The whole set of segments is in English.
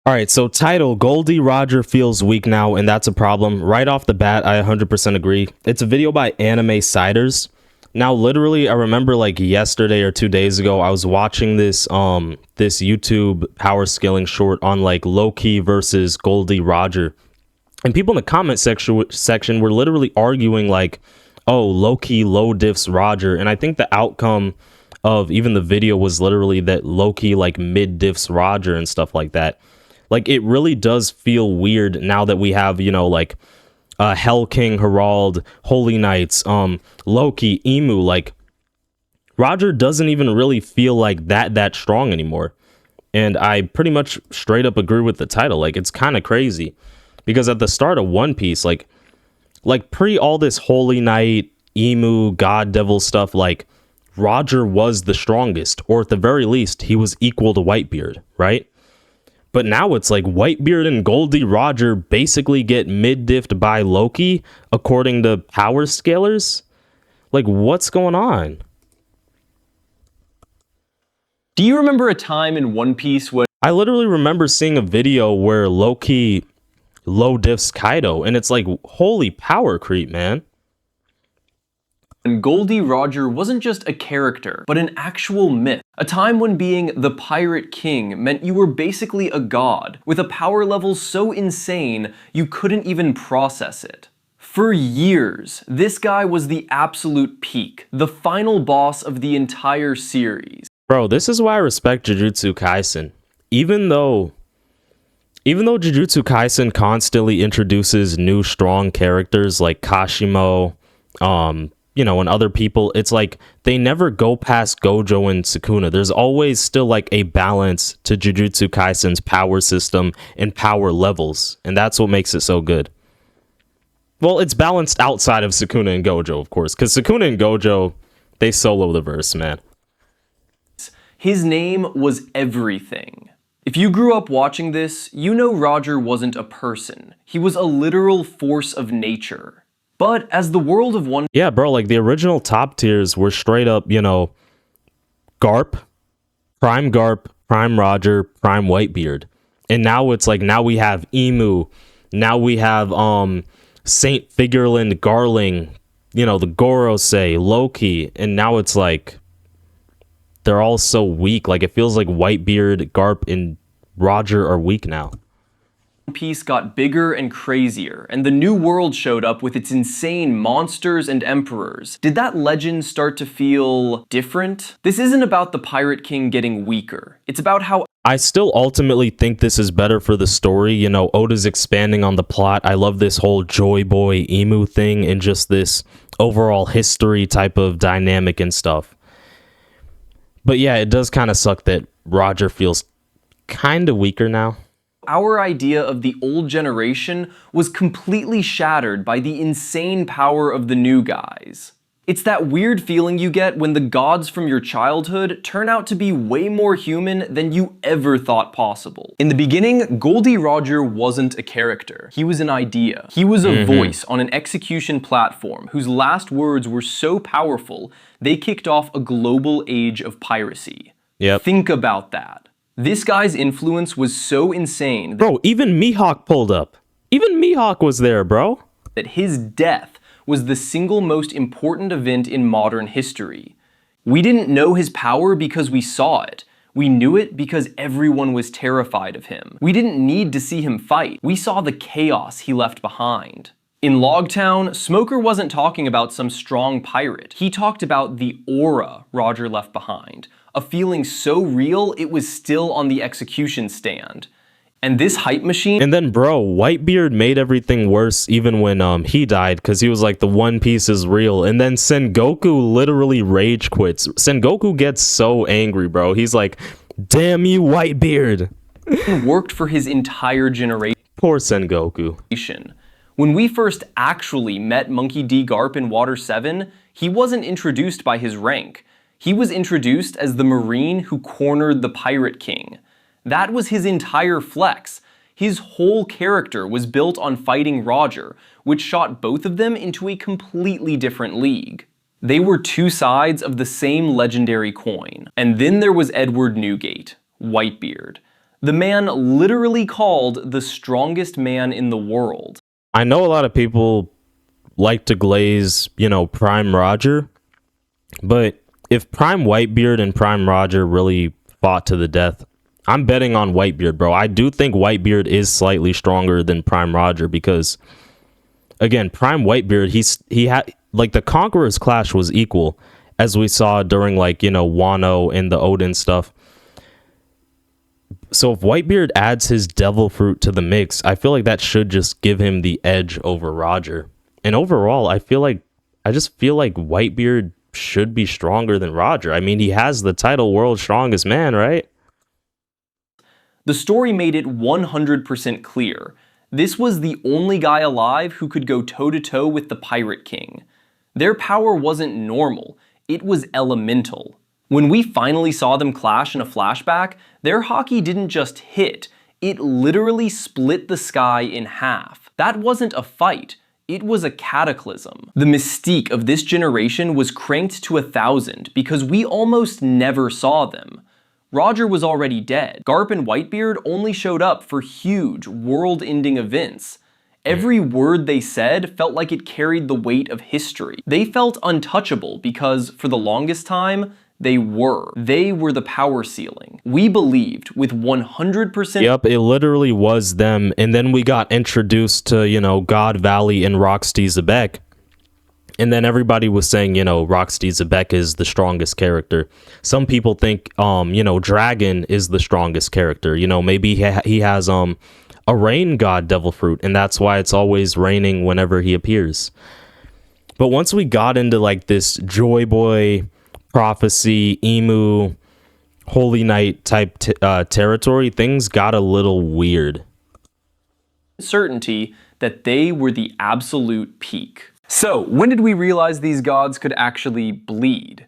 All right, so title, Goldie Roger feels weak now, and that's a problem. Right off the bat, I 100% agree. It's a video by Anime Siders. Now, literally, I remember like yesterday or 2 days ago, I was watching this this YouTube power scaling short on like Loki versus Goldie Roger. And people in the comment section were literally arguing like, oh, Loki low diffs Roger. And I think the outcome of even the video was literally that Loki like mid diffs Roger and stuff like that. Like, it really does feel weird now that we have, you know, like Hell King, Herald, Holy Knights, Loki, Emu. Like, Roger doesn't even really feel like that strong anymore. And I pretty much straight up agree with the title. Like, it's kind of crazy because at the start of One Piece, like pre all this Holy Knight, Emu, God Devil stuff, like Roger was the strongest, or at the very least, he was equal to Whitebeard, right? But now it's like Whitebeard and Goldie Roger basically get mid-diffed by Loki, according to power scalers. Like, what's going on? Do you remember a time in One Piece when... I literally remember seeing a video where Loki low diffs Kaido, and it's like, holy power creep, man. And Goldie Roger wasn't just a character, but an actual myth. A time when being the Pirate King meant you were basically a god, with a power level so insane you couldn't even process it. For years, this guy was the absolute peak, the final boss of the entire series. Bro, this is why I respect Jujutsu Kaisen. Even though Jujutsu Kaisen constantly introduces new strong characters like Kashimo, you know, and other people, it's like they never go past Gojo and Sukuna. There's always still like a balance to Jujutsu Kaisen's power system and power levels, and that's what makes it so good. Well, it's balanced outside of Sukuna and Gojo, of course, because Sukuna and Gojo, they solo the verse, man. His name was everything. If you grew up watching this, you know Roger wasn't a person. He was a literal force of nature. But as the world of One... Yeah, bro, like the original top tiers were straight up, you know, Garp, Prime Roger, Prime Whitebeard. And now it's like, now we have Emu. Now we have Saint Figureland, Garling, you know, the Gorosei, Loki. And now it's like, they're all so weak. Like, it feels like Whitebeard, Garp, and Roger are weak now. One Piece got bigger and crazier, and the new world showed up with its insane monsters and emperors. Did that legend start to feel different? This isn't about the Pirate King getting weaker. It's about how... I still ultimately think this is better for the story. You know, Oda's expanding on the plot. I love this whole Joy Boy Emu thing and just this overall history type of dynamic and stuff. But yeah, it does kind of suck that Roger feels kind of weaker now. Our idea of the old generation was completely shattered by the insane power of the new guys. It's that weird feeling you get when the gods from your childhood turn out to be way more human than you ever thought possible. In the beginning, Goldie Roger wasn't a character. He was an idea. He was a voice on an execution platform whose last words were so powerful, they kicked off a global age of piracy. Yep. Think about that. This guy's influence was so insane bro, even Mihawk pulled up. Even Mihawk was there, bro. That his death was the single most important event in modern history. We didn't know his power because we saw it. We knew it because everyone was terrified of him. We didn't need to see him fight. We saw the chaos he left behind. In Logtown, Smoker wasn't talking about some strong pirate. He talked about the aura Roger left behind. A feeling so real, it was still on the execution stand. And this hype machine... And then, bro, Whitebeard made everything worse even when he died, because he was like, the One Piece is real. And then Sengoku literally rage quits. Sengoku gets so angry, bro. He's like, damn you, Whitebeard. ...worked for his entire generation. Poor Sengoku. When we first actually met Monkey D. Garp in Water 7, he wasn't introduced by his rank. He was introduced as the Marine who cornered the Pirate King. That was his entire flex. His whole character was built on fighting Roger, which shot both of them into a completely different league. They were two sides of the same legendary coin. And then there was Edward Newgate, Whitebeard. The man literally called the strongest man in the world. I know a lot of people like to glaze, Prime Roger, but if Prime Whitebeard and Prime Roger really fought to the death, I'm betting on Whitebeard, bro. I do think Whitebeard is slightly stronger than Prime Roger because, again, Prime Whitebeard, he had, like, the Conqueror's Clash was equal, as we saw during, like, Wano and the Odin stuff. So if Whitebeard adds his Devil Fruit to the mix, I feel like that should just give him the edge over Roger. And overall, I just feel like Whitebeard should be stronger than Roger. I mean, he has the title World's Strongest Man, right? The story made it 100% clear. This was the only guy alive who could go toe-to-toe with the Pirate King. Their power wasn't normal, it was elemental. When we finally saw them clash in a flashback, their Haki didn't just hit, it literally split the sky in half. That wasn't a fight, it was a cataclysm. The mystique of this generation was cranked to 1,000 because we almost never saw them. Roger was already dead. Garp and Whitebeard only showed up for huge, world-ending events. Every word they said felt like it carried the weight of history. They felt untouchable because, for the longest time, they were the power ceiling. We believed with 100%. Yep, it literally was them. And then we got introduced to, God Valley and Rocksteady Zebek. And then everybody was saying, Rocksteady Zebek is the strongest character. Some people think, Dragon is the strongest character. Maybe he has a rain god Devil Fruit, and that's why it's always raining whenever he appears. But once we got into like this Joy Boy, Prophecy, Emu, Holy Knight type territory, things got a little weird. Certainty that they were the absolute peak. So, when did we realize these gods could actually bleed?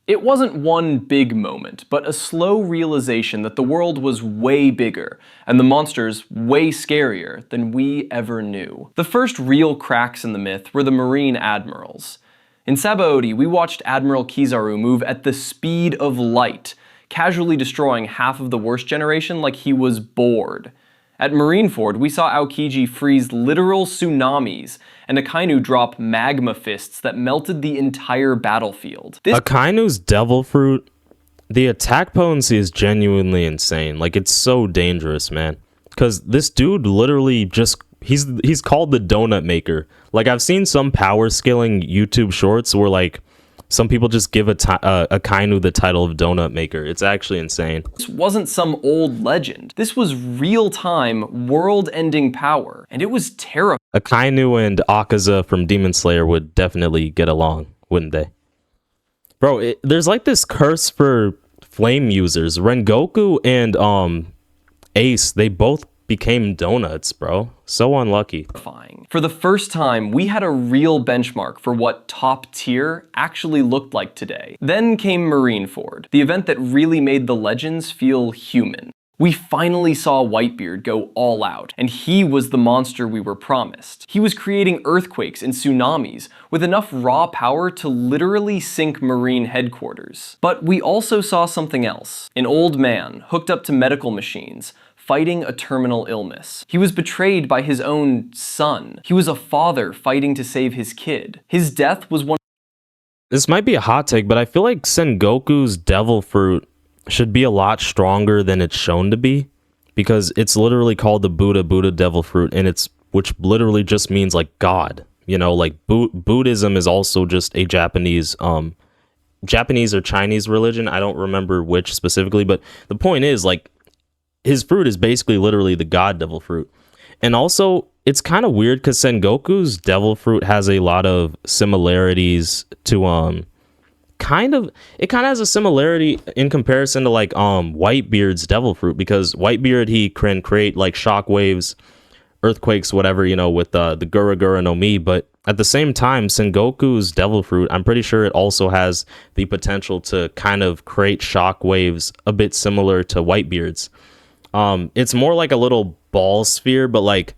It wasn't one big moment, but a slow realization that the world was way bigger, and the monsters way scarier than we ever knew. The first real cracks in the myth were the Marine Admirals. In Sabaody, we watched Admiral Kizaru move at the speed of light, casually destroying half of the Worst Generation like he was bored. At Marineford, we saw Aokiji freeze literal tsunamis, and Akainu drop magma fists that melted the entire battlefield. Akainu's Devil Fruit, the attack potency is genuinely insane. Like, it's so dangerous, man. Because this dude literally just, he's called the Donut Maker. Like, I've seen some power scaling YouTube shorts where, like, some people just give Akainu the title of Donut Maker. It's actually insane. This wasn't some old legend. This was real-time, world-ending power, and it was terrifying. Akainu and Akaza from Demon Slayer would definitely get along, wouldn't they? Bro, there's like this curse for flame users. Rengoku and Ace, they both became donuts, bro. So unlucky. For the first time, we had a real benchmark for what top tier actually looked like today. Then came Marineford, the event that really made the legends feel human. We finally saw Whitebeard go all out, and he was the monster we were promised. He was creating earthquakes and tsunamis with enough raw power to literally sink Marine headquarters. But we also saw something else. An old man hooked up to medical machines, fighting a terminal illness. He was betrayed by his own son. He was a father fighting to save his kid. His death was one. This might be a hot take, but I feel like Sengoku's Devil Fruit should be a lot stronger than it's shown to be, because it's literally called the Buddha Devil Fruit, and which literally just means like God. Like Buddhism is also just a Japanese or Chinese religion. I don't remember which specifically, but the point is, like, his fruit is basically literally the God Devil Fruit. And also, it's kind of weird because Sengoku's Devil Fruit has a lot of similarities to it kind of has a similarity in comparison to like Whitebeard's Devil Fruit, because Whitebeard, he can create like shockwaves, earthquakes, whatever, with the Gura Gura no Mi, but at the same time, Sengoku's Devil Fruit, I'm pretty sure it also has the potential to kind of create shockwaves a bit similar to Whitebeard's. It's more like a little ball sphere, but like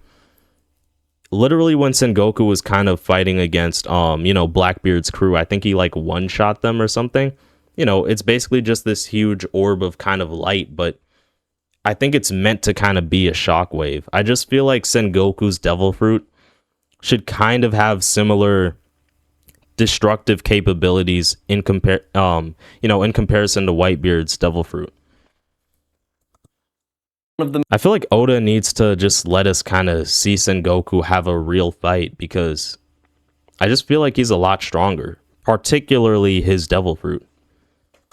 literally when Sengoku was kind of fighting against, Blackbeard's crew, I think he like one-shot them or something. It's basically just this huge orb of kind of light, but I think it's meant to kind of be a shockwave. I just feel like Sengoku's Devil Fruit should kind of have similar destructive capabilities in in comparison to Whitebeard's Devil Fruit. One of the I feel like Oda needs to just let us kind of see Sengoku have a real fight, because I just feel like he's a lot stronger, particularly his Devil Fruit.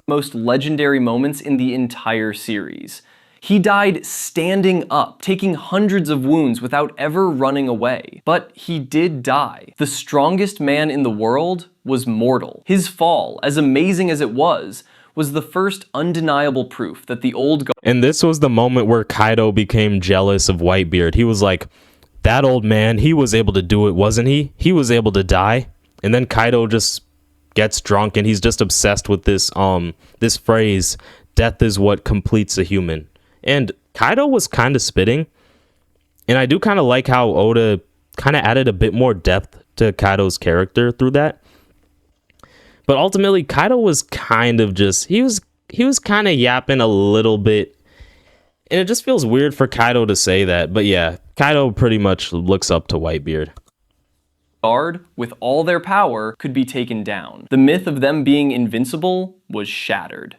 most legendary moments in the entire series. He died standing up, taking hundreds of wounds without ever running away. But he did die. The strongest man in the world was mortal. His fall, as amazing as it was the first undeniable proof that the old god. And this was the moment where Kaido became jealous of Whitebeard. He was like, that old man, he was able to do it, wasn't he? He was able to die. And then Kaido just gets drunk and he's just obsessed with this this phrase, death is what completes a human. And Kaido was kind of spitting. And I do kind of like how Oda kind of added a bit more depth to Kaido's character through that. But ultimately, Kaido was kind of just, he was kind of yapping a little bit. And it just feels weird for Kaido to say that. But yeah, Kaido pretty much looks up to Whitebeard. Guard, with all their power, could be taken down. The myth of them being invincible was shattered.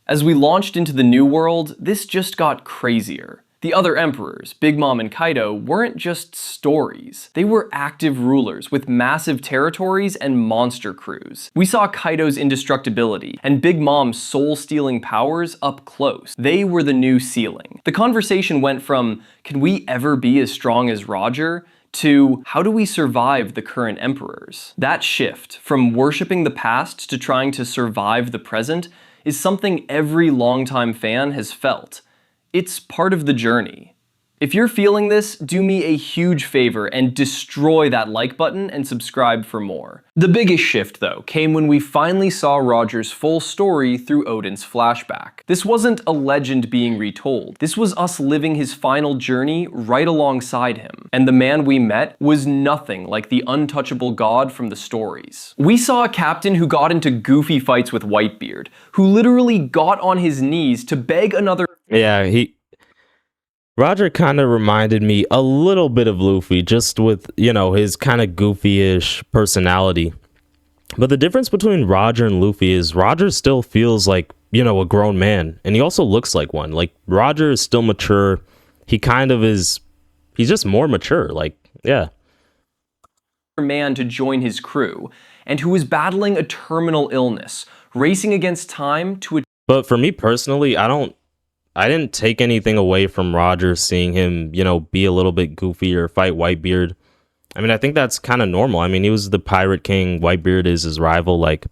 As we launched into the new world, this just got crazier. The other emperors, Big Mom and Kaido, weren't just stories. They were active rulers with massive territories and monster crews. We saw Kaido's indestructibility and Big Mom's soul-stealing powers up close. They were the new ceiling. The conversation went from, can we ever be as strong as Roger? To, how do we survive the current emperors? That shift, from worshipping the past to trying to survive the present, is something every longtime fan has felt. It's part of the journey. If you're feeling this, do me a huge favor and destroy that like button and subscribe for more. The biggest shift, though, came when we finally saw Roger's full story through Odin's flashback. This wasn't a legend being retold. This was us living his final journey right alongside him. And the man we met was nothing like the untouchable god from the stories. We saw a captain who got into goofy fights with Whitebeard, who literally got on his knees to beg another. Yeah, Roger kind of reminded me a little bit of Luffy, just with, his kind of goofy-ish personality. But the difference between Roger and Luffy is Roger still feels like, a grown man. And he also looks like one. Like, Roger is still mature. He kind of is, he's just more mature. Like, yeah. Man to join his crew, and who was battling a terminal illness, racing against time to. But for me personally, I didn't take anything away from Roger seeing him, be a little bit goofy or fight Whitebeard. I mean, I think that's kind of normal. I mean, he was the Pirate King. Whitebeard is his rival. Like,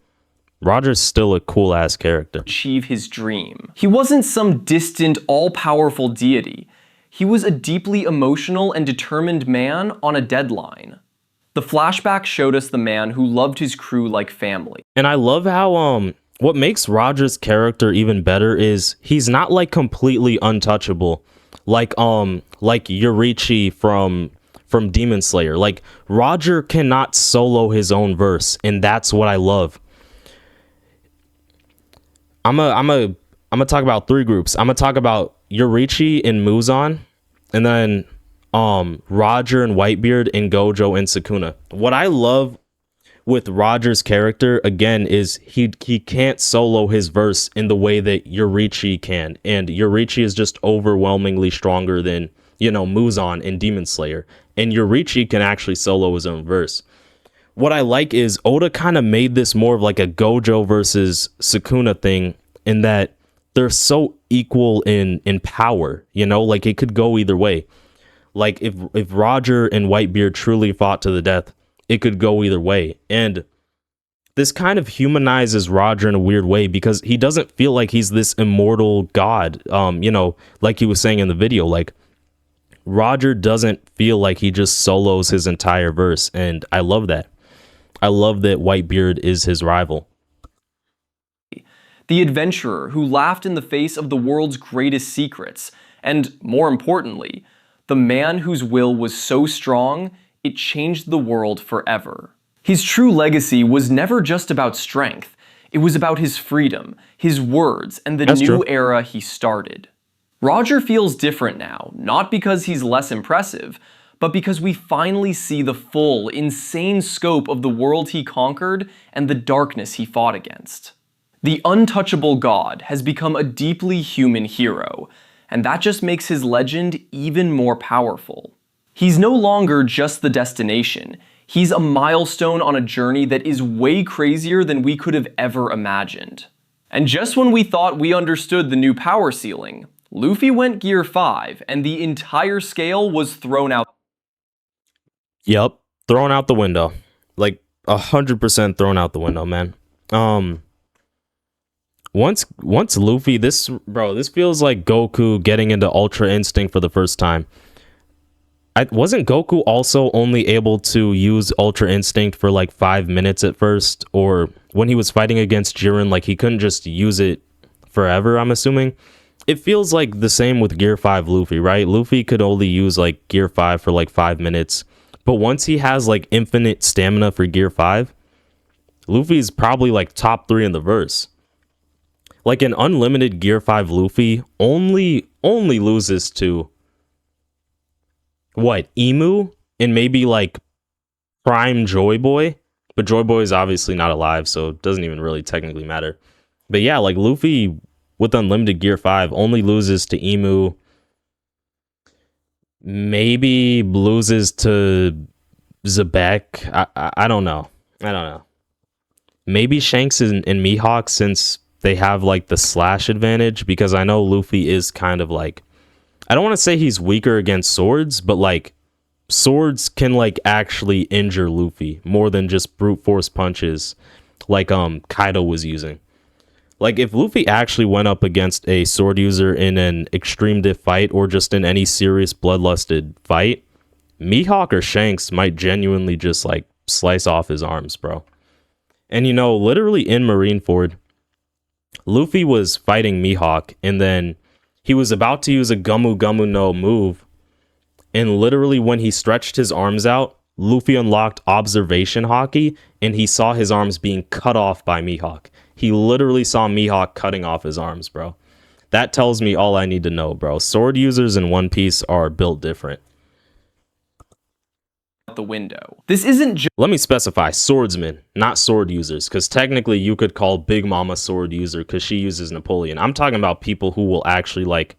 Roger's still a cool-ass character. Achieve his dream. He wasn't some distant, all-powerful deity. He was a deeply emotional and determined man on a deadline. The flashback showed us the man who loved his crew like family. And I love how, what makes Roger's character even better is he's not like completely untouchable, like Yorichi from Demon Slayer. Like, Roger cannot solo his own verse, and that's what I love. I'm gonna talk about three groups. I'm gonna talk about Yorichi and Muzan, and then Roger and Whitebeard and Gojo and Sukuna. What I love with Roger's character, again, is he can't solo his verse in the way that Yorichi can. And Yorichi is just overwhelmingly stronger than, Muzan in Demon Slayer. And Yorichi can actually solo his own verse. What I like is Oda kind of made this more of like a Gojo versus Sukuna thing, in that they're so equal in power, like it could go either way. Like if Roger and Whitebeard truly fought to the death, it could go either way. And this kind of humanizes Roger in a weird way, because he doesn't feel like he's this immortal god, like he was saying in the video. Like, Roger doesn't feel like he just solos his entire verse, and I love that. I love that Whitebeard is his rival. The adventurer who laughed in the face of the world's greatest secrets, and more importantly, the man whose will was so strong it changed the world forever. His true legacy was never just about strength. It was about his freedom, his words, and the new era he started. Roger feels different now, not because he's less impressive, but because we finally see the full, insane scope of the world he conquered and the darkness he fought against. The untouchable god has become a deeply human hero, and that just makes his legend even more powerful. He's no longer just the destination, he's a milestone on a journey that is way crazier than we could have ever imagined. And just when we thought we understood the new power ceiling, Luffy went Gear 5, and the entire scale was thrown out. Yep, thrown out the window. Like 100% thrown out the window, man. Once Luffy, this feels like Goku getting into Ultra Instinct for the first time. Wasn't Goku also only able to use Ultra Instinct for like 5 minutes at first? Or when he was fighting against Jiren, like he couldn't just use it forever, I'm assuming? It feels like the same with Gear 5 Luffy, right? Luffy could only use like Gear 5 for like 5 minutes. But once he has like infinite stamina for Gear 5, Luffy's probably like top 3 in the verse. Like an unlimited Gear 5 Luffy only loses to what, Emu and maybe like Prime Joy Boy, but Joy Boy is obviously not alive, so it doesn't even really technically matter. But yeah, like Luffy with unlimited Gear 5 only loses to Emu, maybe loses to Zebek. I don't know. Maybe Shanks and Mihawk, since they have like the slash advantage, because I know Luffy is kind of like, I don't want to say he's weaker against swords, but like swords can like actually injure Luffy more than just brute force punches like Kaido was using. Like if Luffy actually went up against a sword user in an extreme diff fight or just in any serious bloodlusted fight, Mihawk or Shanks might genuinely just like slice off his arms, bro. And you know, literally in Marineford, Luffy was fighting Mihawk, and then he was about to use a Gumu Gumu no move, and literally when he stretched his arms out, Luffy unlocked observation haki, and he saw his arms being cut off by Mihawk. He literally saw Mihawk cutting off his arms, bro. That tells me all I need to know, bro. Sword users in One Piece are built different. The window. This isn't just. Let me specify, swordsmen, not sword users, because technically you could call Big Mama sword user because she uses Napoleon. I'm talking about people who will actually like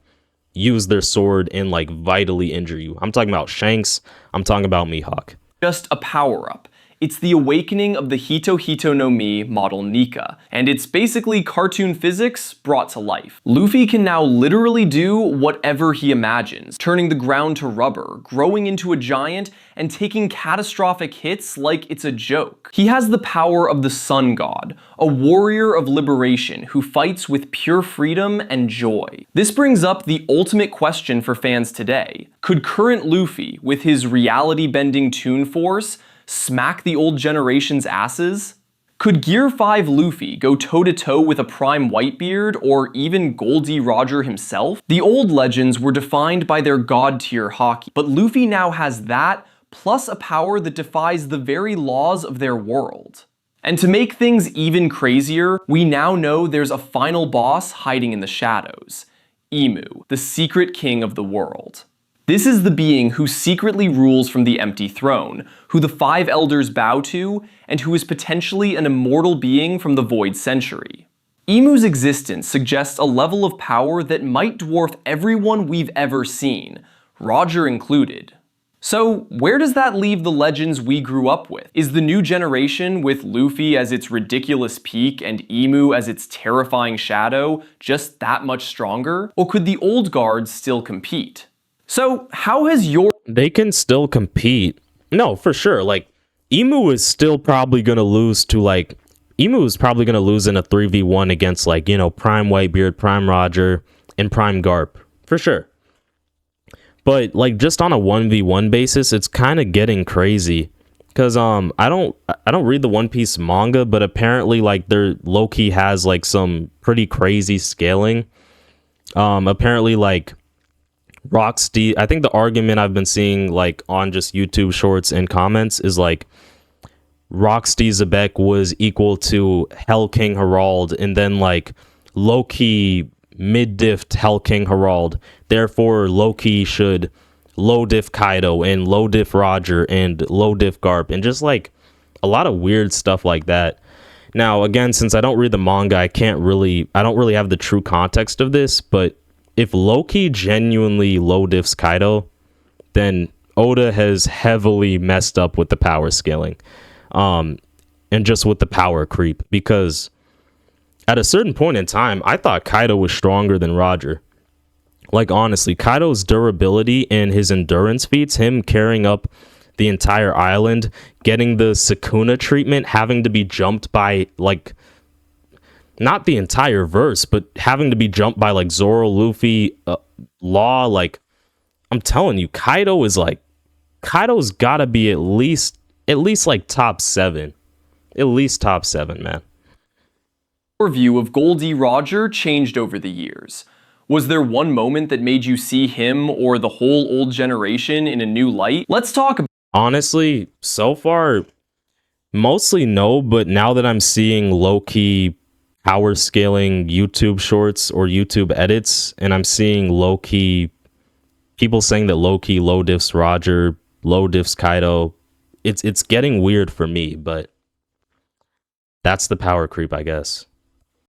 use their sword and like vitally injure you. I'm talking about Shanks. I'm talking about Mihawk. Just a power-up. It's the awakening of the Hito Hito no Mi model Nika, and it's basically cartoon physics brought to life. Luffy can now literally do whatever he imagines, turning the ground to rubber, growing into a giant, and taking catastrophic hits like it's a joke. He has the power of the Sun God, a warrior of liberation who fights with pure freedom and joy. This brings up the ultimate question for fans today. Could current Luffy, with his reality-bending Toon Force, smack the old generation's asses? Could Gear 5 Luffy go toe-to-toe with a Prime Whitebeard or even Goldie Roger himself? The old legends were defined by their god-tier haki, but Luffy now has that, plus a power that defies the very laws of their world. And to make things even crazier, we now know there's a final boss hiding in the shadows. Emu, the secret king of the world. This is the being who secretly rules from the empty throne, who the five elders bow to, and who is potentially an immortal being from the Void Century. Emu's existence suggests a level of power that might dwarf everyone we've ever seen, Roger included. So where does that leave the legends we grew up with? Is the new generation, with Luffy as its ridiculous peak and Emu as its terrifying shadow, just that much stronger? Or could the old guards still compete? So how has your... They can still compete. No, for sure. Like, Emu is still probably going to lose to, like... Emu is probably going to lose in a 3v1 against, like, you know, Prime Whitebeard, Prime Roger, and Prime Garp. For sure. But, like, just on a 1v1 basis, it's kind of getting crazy. Because, I don't read the One Piece manga, but apparently, like, their low-key has, like, some pretty crazy scaling. Apparently, like... Rocksteady, I think the argument I've been seeing like on just YouTube shorts and comments is like Rocksteady Zebek was equal to Hell King Herald, and then like low-key mid diffed Hell King Harald. Therefore, Loki should low diff Kaido and low diff Roger and low diff Garp, and just like a lot of weird stuff like that. Now, again, since I don't read the manga, I don't really have the true context of this, but if Loki genuinely low diffs Kaido, then Oda has heavily messed up with the power scaling, and just with the power creep, because at a certain point in time, I thought Kaido was stronger than Roger. Like, honestly, Kaido's durability and his endurance feats, him carrying up the entire island, getting the Sukuna treatment, having to be jumped by, like, not the entire verse, but having to be jumped by, like, Zoro, Luffy, Law, like, I'm telling you, Kaido's gotta be at least like top 7. At least top 7, man. Your view of Gol D. Roger changed over the years. Was there one moment that made you see him or the whole old generation in a new light? Let's talk about. Honestly, so far, mostly no, but now that I'm seeing low-key power scaling YouTube shorts or YouTube edits, and I'm seeing low-key people saying that low-key low diffs Roger, low diffs Kaido, it's getting weird for me, but that's the power creep, I guess.